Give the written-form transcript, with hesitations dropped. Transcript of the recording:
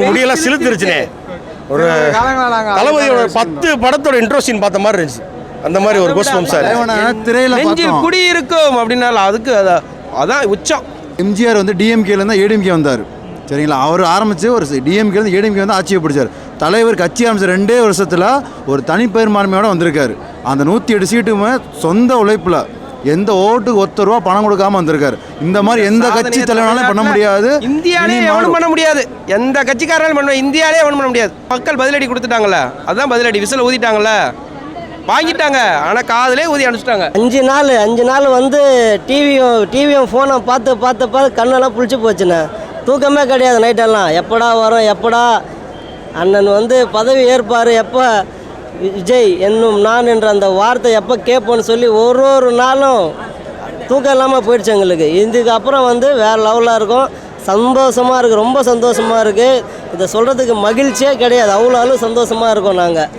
முடியெல்லாம் சிலுத்துருச்சுனே. ஒரு தளபதியோட 10 படத்தோட இன்ட்ரோஷன் பார்த்த மாதிரி இருந்துச்சு. அந்த மாதிரி ஒரு கோஸ்பம் சார். நெஞ்சில் குடி இருக்கும் அப்படின்னால அதுக்கு அதான் உச்சம். எம்ஜிஆர் வந்து டிஎம்கேலேருந்து ஏடிஎம்கே வந்தார் சரிங்களா. அவர் ஆரம்பித்து ஒரு டிஎம்கேலேருந்து ஏடிஎம்கே வந்து ஆட்சியை பிடிச்சார். தலைவர் கட்சி ஆரம்பிச்ச 2 வருஷத்தில் ஒரு தனிப்பெரும்பான்மையோட வந்திருக்காரு. அந்த 108 சீட்டுமே சொந்த உழைப்பில் எந்த ஓட்டுக்கு ₹1 பணம் கொடுக்காம வந்திருக்காரு. இந்த மாதிரி எந்த கட்சி தலைவனாலும் பண்ண முடியாது. இந்தியாலே எவனும் பண்ண முடியாது. எந்த கட்சிக்காரனாலும் பண்ண இந்தியாலே எவனும் பண்ண முடியாது. மக்கள் பதிலடி கொடுத்துட்டாங்கல்ல, அதுதான் பதிலடி. விசில் ஊதிட்டாங்கல்ல, வாங்கிட்டாங்க. ஆனால் காதலே ஊதி அனுப்பிச்சிட்டாங்க. 5 நாள் வந்து டிவியும் ஃபோனும் பார்த்து கண்ணெல்லாம் புளிச்சு போச்சுண்ணே. தூக்கமே கிடையாது நைட்டெல்லாம். எப்படா வரும், எப்படா அண்ணன் வந்து பதவி ஏற்பார், எப்போ விஜய் என்னும் நான் என்ற அந்த வார்த்தை எப்போ கேட்போன்னு சொல்லி ஒரு நாளும் தூக்கம் இல்லாமல் போயிடுச்சு எங்களுக்கு. இதுக்கப்புறம் வந்து வேறு லெவலாக இருக்கும். சந்தோஷமாக இருக்குது, ரொம்ப சந்தோஷமாக இருக்குது. இதை சொல்கிறதுக்கு மகிழ்ச்சியே கிடையாது. அவ்வளோ சந்தோஷமாக இருக்கோம் நாங்கள்.